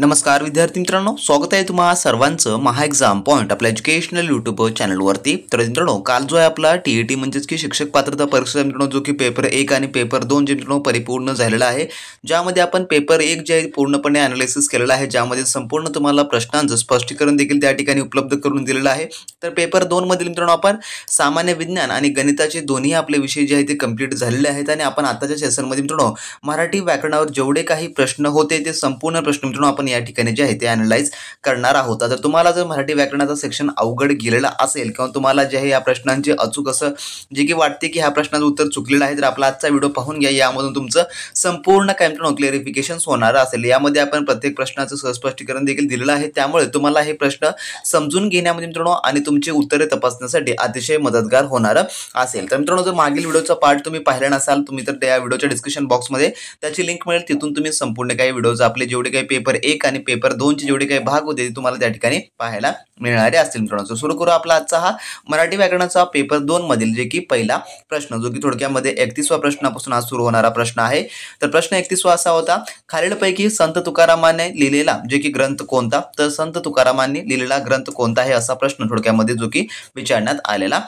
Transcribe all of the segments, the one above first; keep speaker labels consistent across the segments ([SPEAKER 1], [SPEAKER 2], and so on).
[SPEAKER 1] नमस्कार विद्यार्थी मित्रांनो, स्वागत आहे तुम्हा सर्वांचं महा एक्झाम पॉइंट आपल्या एज्युकेशनल यूट्यूब चॅनलवरती। तर मित्रांनो, काल जो आहे आपला टीईटी म्हणजेच की शिक्षक पात्रता परीक्षा मित्रांनो, जो की पेपर 1 आणि पेपर 2 जे मित्रांनो परिपूर्ण झालेला आहे, ज्यामध्ये आपण पेपर 1 जे पूर्णपणे ॲनालिसिस केलेला आहे, ज्यामध्ये संपूर्ण तुम्हाला प्रश्नांचं स्पष्टीकरण देखील त्या ठिकाणी उपलब्ध करून दिलेलं आहे। तर पेपर 2 मधील मित्रांनो आपण सामान्य विज्ञान आणि गणिताचे दोन्ही आपले विषय जे आहेत ते कंप्लीट झालेले आहेत आणि आपण आताच्या सेशनमध्ये मित्रांनो मराठी व्याकरणावर जेवढे काही प्रश्न होते ते संपूर्ण प्रश्न मित्रांनो आपण या ठिकाणी जे आहे ते ॲनलाइज करणार आहोत। तर तुम्हाला जर मराठी व्याकरणाचा सेक्शन अवघड गेलेला असेल किंवा तुम्हाला जे आहे या प्रश्नांचे अचूक असं जे की वाटते की ह्या प्रश्नाचं उत्तर चुकलेलं आहे, तर आपला आजचा व्हिडिओ पाहून घ्या। यामधून तुमचं संपूर्ण काय मित्रांनो क्लिअरिफिकेशन होणार असेल। यामध्ये आपण प्रत्येक प्रश्नाचं सहस्पष्टीकरण देखील दिलेलं आहे, त्यामुळे तुम्हाला हे प्रश्न समजून घेण्यामध्ये मित्रांनो आणि तुमची उत्तरे तपासण्यासाठी अतिशय मदतगार होणार असेल। तर मित्रांनो, जर मागील व्हिडिओचा पार्ट तुम्ही पाहिला नसाल तुम्ही तर त्या व्हिडिओच्या डिस्क्रिप्शन बॉक्समध्ये त्याची लिंक मिळेल, तिथून तुम्ही संपूर्ण काही व्हिडिओज आपले जेवढे काही पेपर 1 आणि पेपर 2 चे जेवढे काही भाग होते ते तुम्हाला त्या ठिकाणी पाहायला मिळणारे असतील। मित्रांनो, सुरू करू आपला आजचा हा मराठी व्याकरणाचा पेपर 2 मधील जे की पहिला प्रश्न, जो की थोडक्यामध्ये 31वा प्रश्नापासून आज सुरू होणारा प्रश्न आहे। तर प्रश्न 31वा असा होता, खालीलपैकी संत तुकारामाने लिहिलेला जे की ग्रंथ कोणता? तर संत तुकारामांनी लिहिलेला ग्रंथ कोणता आहे असा प्रश्न थोडक्यामध्ये जो की विचारण्यात आलेला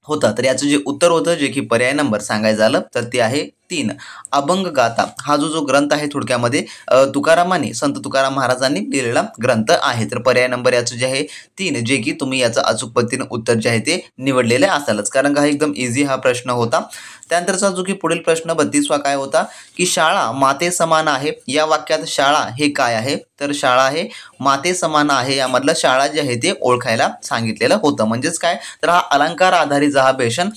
[SPEAKER 1] होता। तर याचं जे उत्तर होतं जे की पर्याय नंबर सांगायचं झालं तर ते आहे 3 अभंग गाथा। हा जो ग्रंथ आहे थोडक्यामध्ये तुकारामांनी संत तुकाराम महाराजांनी लिहिलेला ग्रंथ आहे। तर पर्याय नंबर याचं जे आहे 3 जे की तुम्ही याचं अचूक पद्धतीने उत्तर जे आहे ते निवडलेले असालच, कारण का एकदम इझी हा प्रश्न होता। त्यानंतरचा जो की पुढील प्रश्न 32वा काय होता की शाळा माते समान आहे या वाक्यात शाळा हे काय आहे? तर शाळा हे माते समान आहे यामधलं शाळा जे आहे ते ओळखायला सांगितलेलं होतं। म्हणजेच काय, तर हा अलंकार आधारित हा क्वेश्चन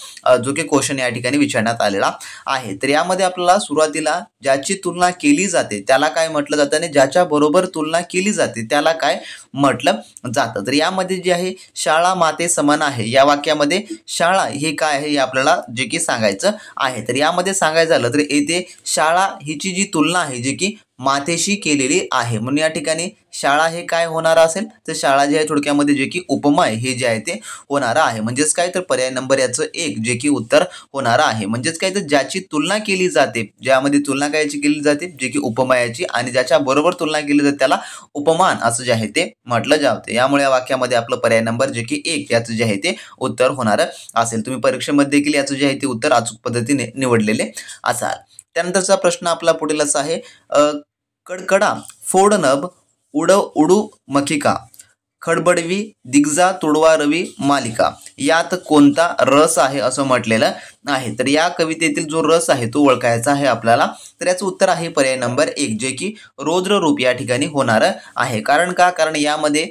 [SPEAKER 1] जो की क्वेश्चन या ठिकाणी विचारण्यात आलेला आहे। तर यामध्ये आपल्याला सुरुवातीला ज्याची तुलना केली जाते त्याला काय म्हटलं जातं आणि ज्याच्या बरोबर तुलना केली जाते त्याला काय म्हटलं जातं। तर यामध्ये जे आहे शाळा माते समान आहे या वाक्यामध्ये शाळा हे काय आहे हे आपल्याला जे की सांगायचं आहे। तर यामध्ये सांगायचं झालं तर येथे शाळा हिची जी तुलना आहे जी की मातेशी केलेली आहे, म्हणून या ठिकाणी शाळा हे काय होणार असेल तर शाळा जे आहे थोडक्यामध्ये जे की उपमा आहे हे जे आहे ते होणार आहे। म्हणजेच काय, तर पर्याय नंबर याचं 1 जे की उत्तर होणार आहे। म्हणजेच काय, तर ज्याची तुलना केली जाते, ज्यामध्ये तुलना कायची केली जाते जे की उपमायाची, आणि ज्याच्या बरोबर तुलना केली जाते त्याला उपमान असं जे आहे ते म्हटलं जातं। यामुळे या वाक्यामध्ये आपलं पर्याय नंबर जे की 1 याचं जे आहे ते उत्तर होणार असेल। तुम्ही परीक्षेमध्ये देखील याचं जे आहे ते उत्तर अचूक पद्धतीने निवडलेले असाल। त्यानंतरचा प्रश्न आपला पुढील असा आहे, कडकडा फोड नभ उडू मखिका खडबडवी दिग्जा तुडवा रवी मालिका यात कोणता रस आहे असं म्हटलेलं आहे। तर या कवितेतील जो रस आहे तो ओळखायचा आहे आपल्याला। तर याचं उत्तर आहे पर्याय नंबर 1 जे की रौद्र रूप या ठिकाणी होणार आहे। कारण का, कारण यामध्ये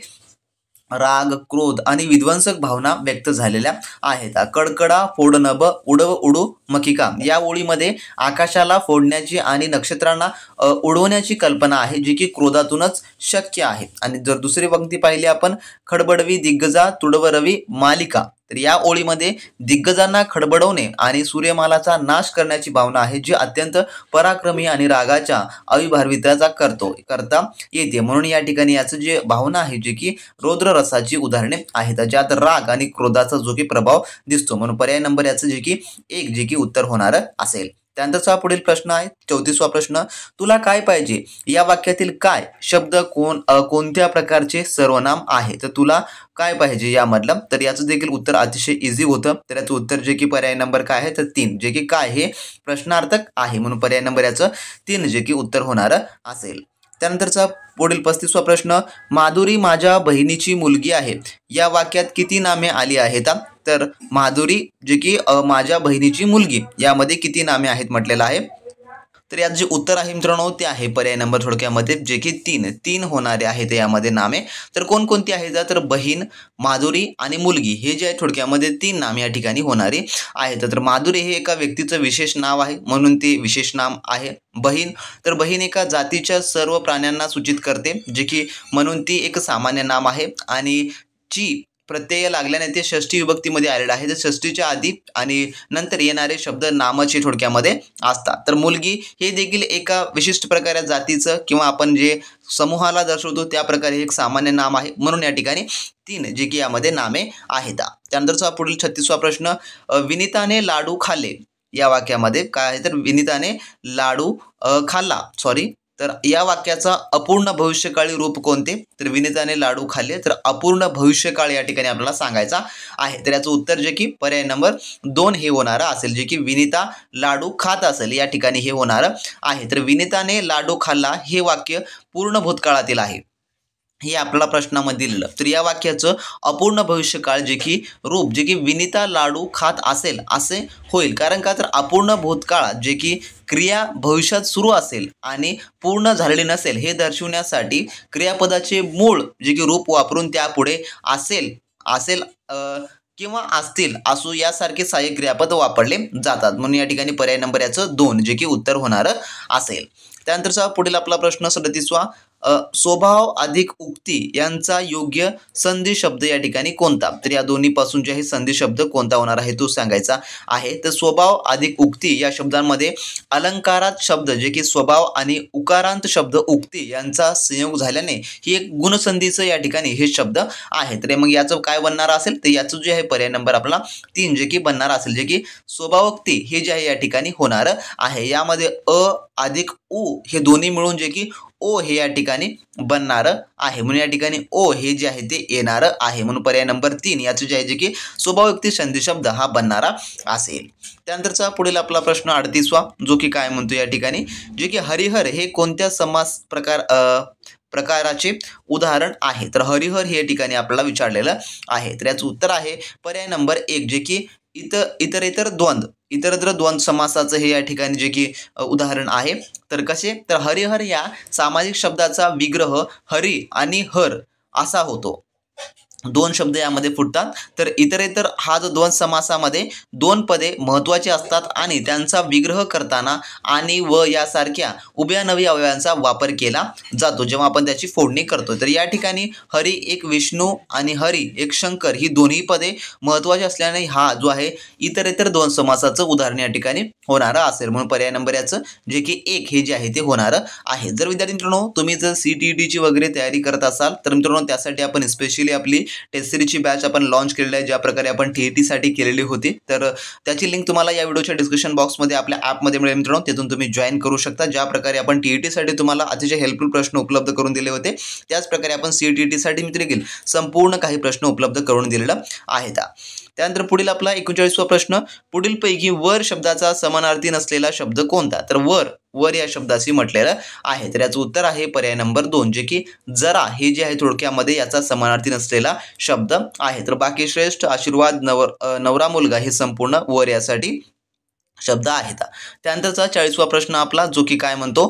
[SPEAKER 1] राग, क्रोध आणि विध्वंसक भावना व्यक्त झालेल्या आहेत। कडकडा फोड नभ उडू मखिका या ओळीमध्ये आकाशाला फोडण्याची आणि नक्षत्रांना उडवण्याची कल्पना आहे जी की क्रोधातूनच शक्य आहे। आणि जर दुसरी पंक्ती पाहिली आपण, खडबडवी दिग्गजा तुडव रवी मालिका, तर या ओळीमध्ये दिग्गजांना खडबडवणे आणि सूर्यमालाचा नाश करण्याची भावना आहे जी अत्यंत पराक्रमी आणि रागाच्या अविभाविताचा करता येते। म्हणून या ठिकाणी याचं जे भावना आहे जे की रौद्र रसाची उदाहरणे आहेत, ज्यात राग आणि क्रोधाचा जो की प्रभाव दिसतो। म्हणून पर्याय नंबर याचं जे की 1 जे की उत्तर होणार असेल। त्यानंतरचा पुढील प्रश्न आहे 34वा प्रश्न, तुला काय पाहिजे या वाक्यातील काय शब्द कोणत्या प्रकारचे सर्वनाम आहे? तर तुला काय पाहिजे यामधलं, तर याचं देखील उत्तर अतिशय इझी होतं। तर याचं उत्तर जे की पर्याय नंबर काय आहे तर 3 जे की काय हे प्रश्नार्थक आहे, म्हणून पर्याय नंबर याचं 3 जे की उत्तर होणार असेल। त्यानंतरचा पुढील 35वा प्रश्न, माधुरी माझ्या बहिणीची मुलगी आहे या वाक्यात किती नामे आली आहेत? तर माधुरी जे की माझ्या बहिणीची मुलगी यामध्ये किती नामे आहेत म्हटलेलं आहे। तर यात जे उत्तर आहे मित्रांनो ते आहे पर्याय नंबर थोडक्यामध्ये जे की 3 होणारे आहेत यामध्ये नामे। तर कोणकोणती आहेत? तर बहीण, माधुरी आणि मुलगी हे जे आहे थोडक्यामध्ये 3 नामे या ठिकाणी होणारी आहेत। तर माधुरी हे एका व्यक्तीचं विशेष नाव आहे म्हणून ते विशेष नाम आहे। बहीण, तर बहीण एका जातीच्या सर्व प्राण्यांना सूचित करते जे की म्हणून ती एक सामान्य नाम आहे। आणि ची प्रत्यय लागल्याने ते षष्ठी विभक्तीमध्ये आलेलं आहे। तर षष्ठीच्या आधी आणि नंतर येणारे शब्द नामाचे थोडक्यामध्ये असतात। तर मुलगी हे देखील एका विशिष्ट प्रकारे जातीचं किंवा आपण जे समूहाला दर्शवतो त्या प्रकारे एक सामान्य नाम आहे, म्हणून या ठिकाणी 3 जे की यामध्ये नामे आहेत। त्यानंतरचा पुढील 36वा प्रश्न, विनीताने लाडू खाल्ले या वाक्यामध्ये काय आहे? तर विनीताने लाडू खाल्ला तर या वाक्याचा अपूर्ण भविष्यकाळी रूप कोणते? तर विनीताने लाडू खाल्ले. तर अपूर्ण भविष्यकाळ या ठिकाणी आपल्याला सांगायचा आहे. तर याचं उत्तर जे की पर्याय नंबर 2 हे होणारं असेल, जे की विनीता लाडू खात असेल या ठिकाणी हे होणारं आहे. तर विनीताने लाडू खाल्ला हे वाक्य पूर्ण भूतकाळातील आहे, हे आपल्याला प्रश्नामध्ये दिलेलं. तर या वाक्याचं अपूर्ण भविष्यकाळ जे की रूप जे की विनीता लाडू खात असेल असे होईल. कारण का? तर अपूर्ण भूतकाळात जे की क्रिया भविष्यात सुरू असेल आणि पूर्ण झालेली नसेल हे दर्शवण्यासाठी क्रियापदाचे मूळ जे की रूप वापरून त्यापुढे असेल किंवा असतील असू यासारखे सहाय्यक क्रियापद वापरले जातात. म्हणून या ठिकाणी पर्याय नंबर याचं 2 जे की उत्तर होणारं असेल. त्यानंतरचा पुढील आपला प्रश्न 37वा, स्वभाव अधिक उक्ती यांचा योग्य संधी शब्द या ठिकाणी कोणता? तर या दोन्ही पासून जे आहे संधी शब्द कोणता होणार आहे तो सांगायचा आहे. तर स्वभाव अधिक उक्ती या शब्दांमध्ये अलंकारात शब्द जे की स्वभाव आणि उकारांत शब्द उक्ती यांचा संयोग झाल्याने ही एक गुणसंधीचं या ठिकाणी हे शब्द आहे. तर मग याचं काय बनणार असेल? तर याचं जे आहे पर्याय नंबर आपला 3 जे की बनणार असेल, जे की स्वभावोक्ती हे जे आहे या ठिकाणी होणार आहे. यामध्ये अ अधिक उ हे दोन्ही मिळून जे की ओ हे या ठिकाणी बनणार आहे. म्हणून या ठिकाणी ओ हे जे आहे ते येणार आहे. म्हणून पर्याय नंबर 3 याचं जे आहे जे की स्वभावयुक्ती संधी शब्द हा बनणारा असेल. त्यानंतरचा पुढील आपला प्रश्न 38वा जो की काय म्हणतो या ठिकाणी, जे की हरिहर हे कोणत्या समास प्रकाराचे उदाहरण आहे? तर हरिहर हे ठिकाणी आपल्याला विचारलेलं आहे. तर याचं उत्तर आहे पर्याय नंबर 1 जे की इतरेतर द्वंद्व समासाचं हे या ठिकाणी जे की उदाहरण आहे. तर कसे? तर हरिहर या सामाजिक शब्दाचा विग्रह हरी आणि हर असा होतो. 2 शब्द यामध्ये फुटतात. तर इतरेतर हा जो द्वंद्व समासामध्ये 2 पदे महत्त्वाची असतात आणि त्यांचा विग्रह करताना आणि व यासारख्या उभ्या नवी अवयवांचा वापर केला जातो जेव्हा आपण त्याची फोडणी करतो. तर या ठिकाणी हरी एक विष्णू आणि हरी एक शंकर ही दोन्ही पदे महत्त्वाची असल्याने हा जो आहे इतरेतर द्वंद्व समासाचं उदाहरण या ठिकाणी होणारं असेल. म्हणून पर्याय नंबर याचं जे की 1 हे जे आहे ते होणारं आहे. जर विद्यार्थी मित्रांनो तुम्ही जर CTETची वगैरे तयारी करत असाल तर मित्रांनो त्यासाठी आपण स्पेशली आपली टेस्ट सिरीजची बॅच आपण लॉन्च केलेली आहे, ज्या प्रकारे आपण TETसाठी केलेली होती. तर त्याची लिंक तुम्हाला या व्हिडिओच्या डिस्क्रिप्शन बॉक्समध्ये आपल्या ॲपमध्ये मिळेल मित्रांनो, तिथून तुम्ही जॉईन करू शकता. ज्या प्रकारे आपण TETसाठी तुम्हाला अतिशय हेल्पफुल प्रश्न उपलब्ध करून दिले होते त्याच प्रकारे आपण CTETसाठी मित्र देखील संपूर्ण काही प्रश्न उपलब्ध करून दिलेला आहेत. त्यानंतर पुढील आपला 39वा प्रश्न, पुढीलपैकी वर शब्दाचा समानार्थी नसलेला शब्द कोणता? तर वर या शब्दाशी म्हटलेलं आहे. तर याचं उत्तर आहे पर्याय नंबर 2 जे की जरा हे जे आहे थोडक्यामध्ये याचा समानार्थी नसलेला शब्द आहे. तर बाकी श्रेष्ठ, आशीर्वाद, नवरा मुलगा हे संपूर्ण वर यासाठी शब्द आहेत. त्यानंतरचा 40वा प्रश्न आपला जो की काय म्हणतो,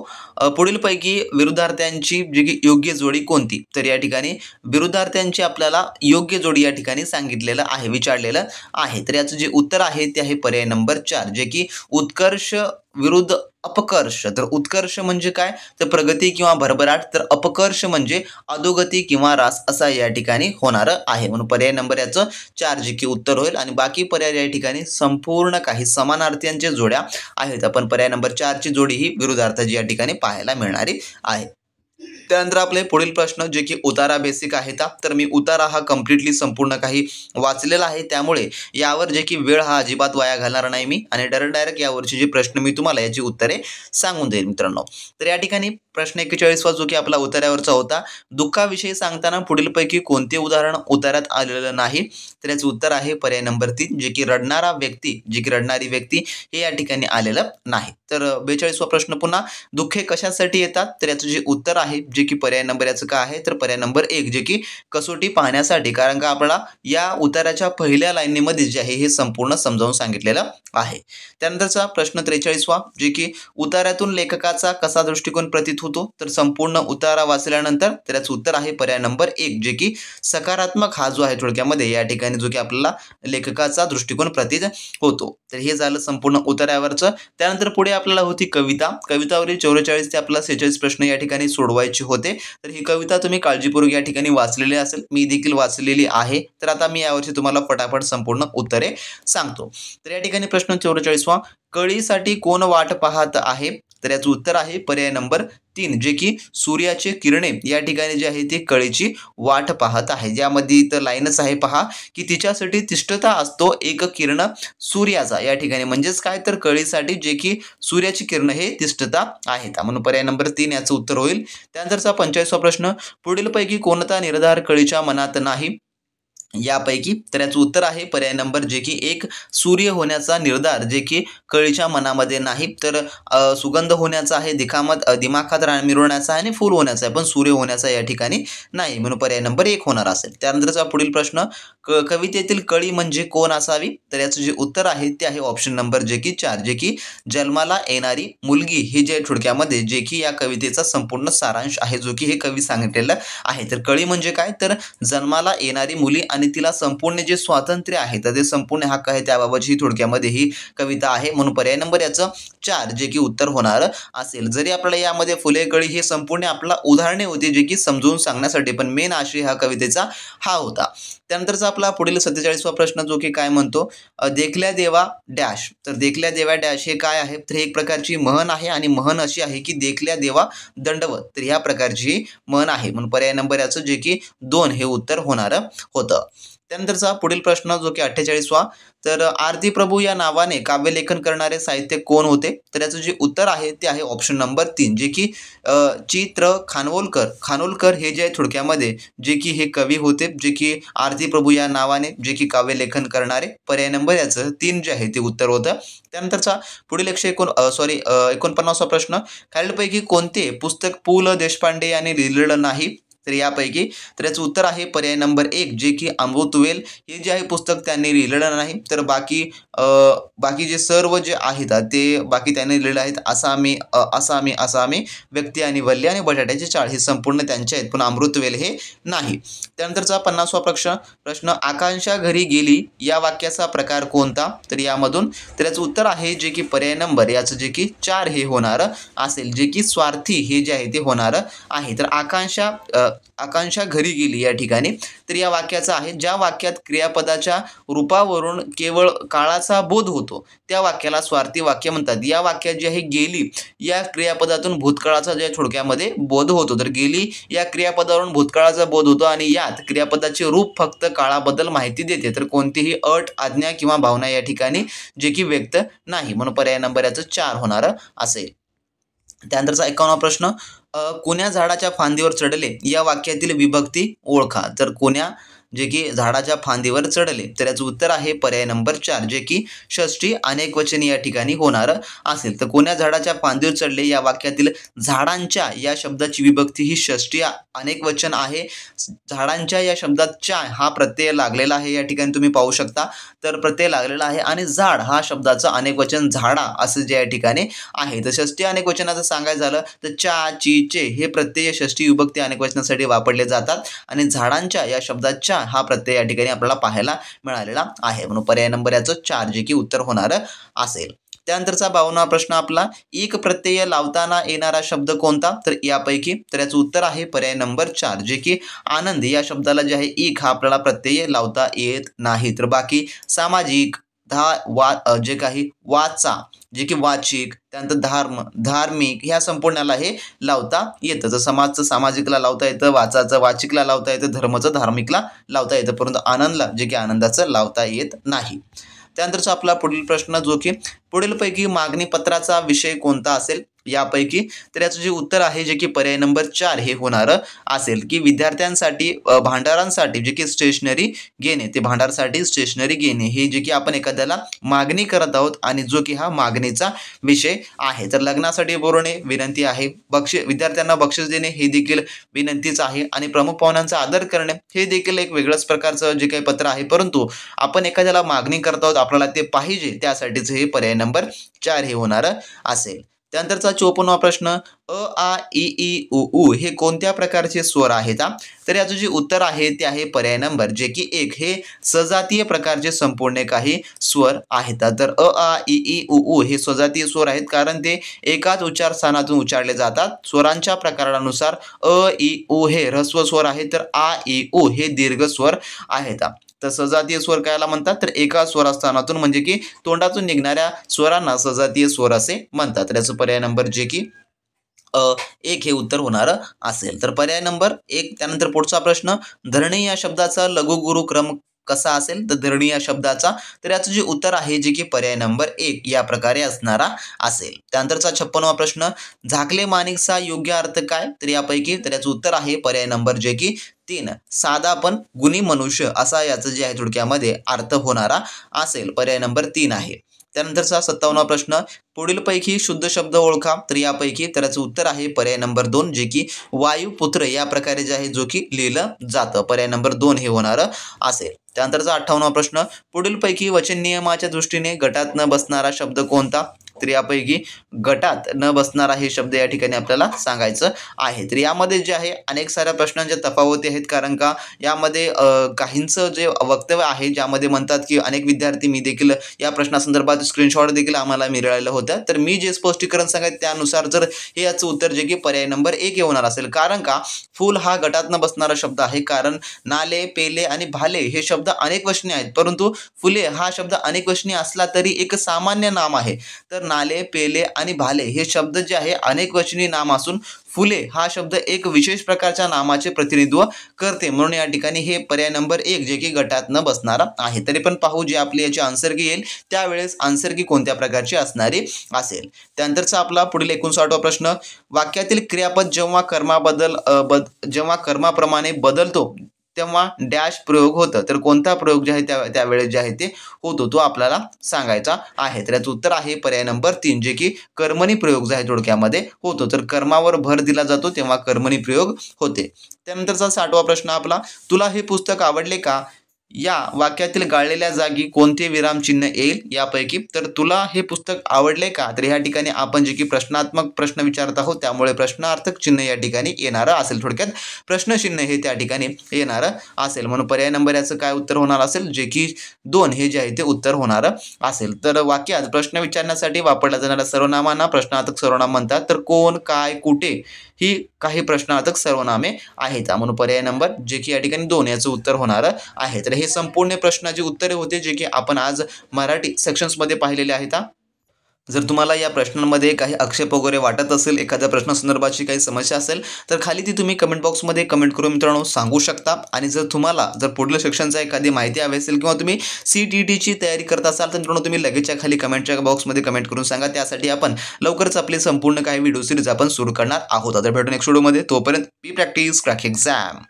[SPEAKER 1] पुढीलपैकी विरुद्धार्थ्यांची जी की योग्य जोडी कोणती? तर या ठिकाणी विरुद्धार्थ्यांची आपल्याला योग्य जोडी या ठिकाणी सांगितलेलं आहे, विचारलेलं आहे. तर याचं जे उत्तर आहे ते आहे पर्याय नंबर 4 जे की उत्कर्ष विरुद्ध अपकर्ष. तर उत्कर्ष म्हणजे काय? तर प्रगती किंवा भरभराट. तर अपकर्ष म्हणजे अधोगती किंवा ऱ्हास असा या ठिकाणी होणार आहे. म्हणून पर्याय नंबर याचं 4 जे की उत्तर होईल. आणि बाकी पर्याय या ठिकाणी संपूर्ण काही समानार्थ्यांच्या जोड्या आहेत. आपण पर्याय नंबर 4 ची जोडी ही विरुद्धार्थाची या ठिकाणी पाहायला मिळणारी आहे. त्यानंतर आपले पुढील प्रश्न जे की उतारा बेसिक आहेत. तर मी उतारा हा कम्प्लिटली संपूर्ण काही वाचलेला आहे, त्यामुळे यावर जे की वेळ हा अजिबात वाया घालणार नाही मी, आणि डायरेक्ट यावरचे जे प्रश्न मी तुम्हाला याची उत्तरे सांगून देईल मित्रांनो. तर या ठिकाणी प्रश्न 41वा जो की आपला उतार्यावरचा होता, दुःखाविषयी सांगताना पुढीलपैकी कोणते उदाहरण उतार्यात आलेलं नाही? तर याचं उत्तर आहे पर्याय नंबर 3 जे की रडणारी व्यक्ती हे या ठिकाणी आलेलं नाही. तर 42वा प्रश्न पुन्हा, दुःखे कशासाठी येतात? तर याचं जे उत्तर आहे जे की पर्याय नंबर याचं काय आहे? तर पर्याय नंबर 1 जे की कसोटी पाहण्यासाठी. कारण का आपल्याला या उताराच्या पहिल्या लाईनीमध्ये जे आहे हे संपूर्ण समजावून सांगितलेलं आहे. त्यानंतरचा प्रश्न 43वा जे की उतार्यातून लेखकाचा कसा दृष्टिकोन प्रतीत होतो? तर संपूर्ण उतारा वाचल्यानंतर तर याचं उत्तर आहे पर्याय नंबर 1 जे की सकारात्मक हा जो आहे थोडक्यामध्ये या ठिकाणी जो की आपल्याला लेखकाचा दृष्टिकोन प्रतीत होतो. तर हे झालं संपूर्ण उतार्यावरचं. त्यानंतर पुढे आपल्याला होती कवितावरील 44 ते आपल्याला 46 प्रश्न या ठिकाणी सोडवायचे होते. तर ही कविता तुम्ही काळजीपूर्वक या ठिकाणी वाचलेली असेल, मी देखील वाचलेली आहे. तर आता मी यावरची तुम्हाला फटाफट संपूर्ण उत्तरे सांगतो. तर या ठिकाणी प्रश्न 44वा, कळीसाठी कोण वाट पाहत आहे? तर याचं उत्तर आहे पर्याय नंबर 3 जे की सूर्याचे किरणे या ठिकाणी जे आहे ते कळीची वाट पाहत आहे. ज्यामध्ये इथं लाईनच आहे पहा की तिच्यासाठी तिष्ठता असतो एक किरण सूर्याचा या ठिकाणी, म्हणजेच काय तर कळीसाठी जे की सूर्याची किरण हे तिष्ठता आहेत, म्हणून पर्याय नंबर 3 याचं उत्तर होईल. त्यानंतरचा 45वा प्रश्न, पुढीलपैकी कोणता निर्धार कळीच्या मनात नाही यापैकी? तर याचं उत्तर आहे पर्याय नंबर जे की एक सूर्य होण्याचा निर्धार जे की कळीच्या मनामध्ये नाही, तर सुगंध होण्याचा आहे, दिमाखात मिरवण्याचा आहे आणि फूल होण्याचा आहे, पण सूर्य होण्याचा या ठिकाणी नाही, म्हणून पर्याय नंबर 1 होणार असेल. त्यानंतरचा पुढील प्रश्न, कवितेतील कळी म्हणजे कोण असावी? तर याचं जे उत्तर आहे ते आहे ऑप्शन नंबर जे की 4 जे की जन्माला येणारी मुलगी, हे जे थोडक्यामध्ये जे की या कवितेचा संपूर्ण सारांश आहे जो की हे कवी सांगितलेलं आहे. तर कळी म्हणजे काय तर जन्माला येणारी मुली आणि तिला संपूर्ण जे स्वातंत्र्य आहे तर ते संपूर्ण हक्क आहे त्याबाबतची थोडक्यामध्ये ही कविता आहे, म्हणून पर्याय नंबर याचं 4 जे की उत्तर होणार असेल. जरी आपल्याला यामध्ये फुले कळी हे संपूर्ण आपला उदाहरणे होती जे की समजून सांगण्यासाठी, पण मेन आशय हा कवितेचा हा होता. त्यानंतरचा आपला पुढील 47वा प्रश्न जो की काय म्हणतो, देखल्या देवा डॅश. तर देखल्या देवा डॅश हे काय आहे? तर हे एक प्रकारची म्हण आहे आणि म्हण अशी आहे की देखल्या देवा दंडवत, तर ह्या प्रकारची म्हण आहे, म्हणून पर्याय नंबर याचं जे की 2 हे उत्तर होणार होतं. त्यानंतरचा पुढील प्रश्न जो की 48वा, तर आरती प्रभू या नावाने काव्यलेखन करणारे साहित्यिक कोण होते? तर याचं जे उत्तर आहे ते आहे ऑप्शन नंबर 3 जे की चित्र खानोलकर हे जे आहे थोडक्यामध्ये जे की हे कवी होते जे की आरती प्रभू या नावाने जे की काव्यलेखन करणारे. पर्याय नंबर याचं 3 जे आहे ते उत्तर होतं. त्यानंतरचा पुढील 49वा प्रश्न, खालीलपैकी कोणते पुस्तक पु ल देशपांडे यांनी लिहिलेलं नाही? तर यापैकी तर याचं उत्तर आहे पर्याय नंबर 1 जे की अमृतवेल हे जे आहे पुस्तक त्यांनी लिहिलेलं नाही, तर बाकी जे सर्व जे आहेत ते बाकी त्यांनी लिहिलेले आहेत. असामी व्यक्ती आणि वल्ली आणि बटाट्याचे चाळ हे संपूर्ण त्यांचे आहेत, पण अमृतवेल हे नाही. त्यानंतरचा 50वा प्रश्न, आकांक्षा घरी गेली या वाक्याचा प्रकार कोणता? तर यामधून तर याचं उत्तर आहे जे की पर्याय नंबर याचं जे की 4 हे होणार असेल, जे की स्वार्थी हे जे आहे ते होणार आहे. तर आकांक्षा घरी गेली या ठिकाणी तर या वाक्याचा आहे, ज्या वाक्यात क्रियापदाच्या रूपावरून केवळ काळाचा बोध होतो त्या वाक्याला स्वार्थी वाक्य म्हणतात. या वाक्यात जे आहे गेली या क्रियापदातून भूतकाळाचा जे थोडक्यामध्ये बोध होतो, तर गेली या क्रियापदावरून भूतकाळाचा बोध होतो आणि यात क्रियापदाचे रूप फक्त काळाबद्दल माहिती देते, तर कोणतीही अट, आज्ञा किंवा भावना या ठिकाणी जे की व्यक्त नाही, म्हणून पर्याय नंबर याचं 4 होणार असेल. त्यानंतरचा 51वा प्रश्न, कोण्या झाडाच्या फांदीवर चढले या वाक्यातील विभक्ती ओळखा. तर कोण्या जे की झाडाच्या फांदीवर चढले, तर याचं उत्तर आहे पर्याय नंबर 4 जे की षष्ठी अनेकवचनी या ठिकाणी होणार असेल. तर कोण्या झाडाच्या फांदीवर चढले या वाक्यातील झाडांच्या या शब्दाची विभक्ती ही षष्ठी अनेकवचन आहे. झाडांच्या या शब्दात च्या हा प्रत्यय लागलेला आहे या ठिकाणी तुम्ही पाहू शकता, तर प्रत्यय लागलेला आहे आणि झाड हा शब्दाचं अनेकवचन झाडा असं जे या ठिकाणी आहे. तर षष्ठी अनेकवचनाचं सांगायचं झालं तर चा, ची, चे हे प्रत्यय षष्ठी विभक्ती अनेकवचनासाठी वापरले जातात आणि झाडांच्या या शब्दात च्या हा प्रत्यय या ठिकाणी आपल्याला पाहायला मिळालेला आहे, म्हणून पर्याय नंबर याचं 4 जे की उत्तर होणार असेल. त्यानंतरचा 52वा प्रश्न आपला, एक प्रत्यय लावताना येणारा शब्द कोणता? तर यापैकी तर याचं उत्तर आहे पर्याय नंबर 4 जे की आनंद या शब्दाला जे आहे एक हा आपल्याला प्रत्यय लावता येत नाही. तर बाकी सामाजिक जे काही वाचा जे की वाचिक, त्यानंतर धार्मिक ह्या संपूर्णाला हे लावता येतं. तर समाजचं सामाजिकला लावता येतं, वाचाचं वाचिकला लावता येतं, धर्माचं धार्मिकला लावता येतं, परंतु आनंदला जे की आनंदाचं लावता येत नाही. त्यानंतरचा आपला पुढील प्रश्न जो की पुढीलपैकी मागणी पत्राचा विषय कोणता असेल यापैकी? तर याचं जे उत्तर आहे जे की पर्याय नंबर 4 हे होणार असेल की विद्यार्थ्यांसाठी भांडारांसाठी जे की स्टेशनरी घेणे, ते भांडारसाठी स्टेशनरी घेणे हे जे की आपण एखाद्याला मागणी करत आहोत आणि जो की हा मागणीचा विषय आहे. तर लग्नासाठी बोलवणे विनंती आहे, विद्यार्थ्यांना बक्षीस देणे हे देखील विनंतीच आहे आणि प्रमुख पाहुण्यांचा आदर करणे हे देखील एक वेगळंच प्रकारचं जे काही पत्र आहे, परंतु आपण एखाद्याला मागणी करत आहोत आपल्याला ते पाहिजे त्यासाठीच हे पर्याय नंबर 4 हे होणार असेल. त्यानंतरचा 54वा प्रश्न, अ, आ, इ, ई, उ, ऊ हे कोणत्या प्रकारचे स्वर आहेत? तर याचं जे उत्तर आहे ते आहे पर्याय नंबर जे की 1 हे सजातीय प्रकारचे संपूर्ण काही स्वर आहेत. तर अ, आ, इ, ई, उ, ऊ हे सजातीय स्वर आहेत कारण ते एकाच उच्चार स्थानातून उच्चारले जातात. स्वरांच्या प्रकारानुसार अ, इ, उ हे ऱ्हस्व स्वर आहेत, तर आ, इ, उ हे दीर्घ स्वर आहेत. तर सजातीय स्वर कायला म्हणतात तर एका स्वरस्थानातून म्हणजे की तोंडातून निघणाऱ्या स्वरांना सजातीय स्वर असे म्हणतात. तर याचं पर्याय नंबर जे की एक हे उत्तर होणार असेल. तर पर्याय नंबर 1. त्यानंतर पुढचा प्रश्न, धरणी या शब्दाचा लघुगुरु क्रम कसा असेल तर धरणी या शब्दाचा, तर याचं जे उत्तर आहे जे की पर्याय नंबर 1 या प्रकारे असणारा असेल. त्यानंतरचा 56वा प्रश्न, झाकले माणिकचा योग्य अर्थ काय तर यापैकी, तर याचं उत्तर आहे पर्याय नंबर जे की 3 साधा पण गुणी मनुष्य असा याचं जे आहे थोडक्यामध्ये अर्थ होणारा असेल. पर्याय नंबर 3 आहे. त्यानंतरचा 57वा प्रश्न, पुढीलपैकी शुद्ध शब्द ओळखा तर यापैकी, तर याचं उत्तर आहे पर्याय नंबर 2 जे की वायुपुत्र या प्रकारे जे आहे जो की लिहिलं जातं. पर्याय नंबर 2 हे होणार असेल. त्यानंतरचा 58वा प्रश्न, पुढीलपैकी वचन नियमाच्या दृष्टीने गटात न बसणारा शब्द कोणता तर यापैकी गटात न बसणारा हे शब्द या ठिकाणी आपल्याला सांगायचं आहे. तर यामध्ये जे आहे अनेक साऱ्या प्रश्नांच्या तफावती आहेत, कारण का यामध्ये काहींचं जे वक्तव्य आहे ज्यामध्ये म्हणतात की अनेक विद्यार्थी, मी देखील या प्रश्नासंदर्भात स्क्रीनशॉट देखील आम्हाला मिळालेलं होतं. तर मी जे स्पष्टीकरण सांगायचं त्यानुसार जर हे याचं उत्तर जे की पर्याय नंबर 1 हे होणार असेल, कारण का फूल हा गटात न बसणारा शब्द आहे. कारण नाले, पेले आणि भाले हे शब्द अनेक वचनी आहेत, परंतु फुले हा शब्द अनेक वचनी असला तरी एक सामान्य नाम आहे. तर नाले, पेले आणि भाले हे शब्द जे आहे अनेक वचनी नाम असून फुले हा शब्द एक विशेष प्रकारच्या नामाचे प्रतिनिधित्व करते, म्हणून या ठिकाणी हे पर्याय नंबर 1 जे की गटात न बसणारा आहे. तरी पण पाहू जे आपली याची आन्सर की येईल त्यावेळेस आन्सर की कोणत्या प्रकारची असणारी असेल. त्यानंतरचा आपला पुढील 59वा प्रश्न, वाक्यातील क्रियापद जेव्हा कर्माप्रमाणे बदलतो तेव्हा डॅश प्रयोग होतं, तर कोणता प्रयोग जे आहे त्यावेळेस जे आहे ते होतो तो आपल्याला सांगायचा आहे. तर याचं उत्तर आहे पर्याय नंबर 3 जे की कर्मणी प्रयोग जो आहे थोडक्यामध्ये होतो. तर कर्मावर भर दिला जातो तेव्हा कर्मणी प्रयोग होते. त्यानंतरचा 60वा प्रश्न आपला, तुला हे पुस्तक आवडले का या वाक्यातील गाळलेल्या जागी कोणते विरामचिन्ह येईल यापैकी, तर तुला हे पुस्तक आवडले का तर या ठिकाणी आपण जे की प्रश्नात्मक प्रश्न विचारत आहोत त्यामुळे प्रश्नार्थक चिन्ह या ठिकाणी येणारं असेल. थोडक्यात प्रश्नचिन्ह हे त्या ठिकाणी येणारं असेल, म्हणून पर्याय नंबर याचं काय उत्तर होणार असेल जे की 2 हे जे आहे ते उत्तर होणार असेल. तर वाक्यात प्रश्न विचारण्यासाठी वापरल्या जाणाऱ्या सर्वनामांना प्रश्नार्थक सर्वनाम म्हणतात. तर कोण, काय, कुठे ही काही प्रश्नार्थक सर्वनामे आहेत, म्हणून पर्याय नंबर जे की या ठिकाणी 2 याचं उत्तर होणार आहे. तर हे संपूर्ण प्रश्नाची उत्तरे होते जे की आपण आज मराठी सेक्शन्समध्ये पाहिलेले आहेत. जर तुम्हाला या प्रश्नांमध्ये काही आक्षेप वगैरे वाटत असेल, एखाद्या प्रश्नासंदर्भाची काही समस्या असेल तर खाली ती तुम्ही कमेंट बॉक्समध्ये कमेंट करून मित्रांनो सांगू शकता. आणि जर तुम्हाला पुढील सेक्शनचा एखादी माहिती हवी असेल किंवा तुम्ही CTETची तयारी करत असाल तर मित्रांनो तुम्ही लगेचच्या खाली कमेंटच्या बॉक्समध्ये कमेंट करून सांगा. त्यासाठी आपण लवकरच आपली संपूर्ण काही व्हिडिओ सिरीज आपण सुरू करणार आहोत. आता भेटू नेक्स्ट व्हिडिओमध्ये. तोपर्यंत बी प्रॅक्टिस क्रॅक एक्झाम.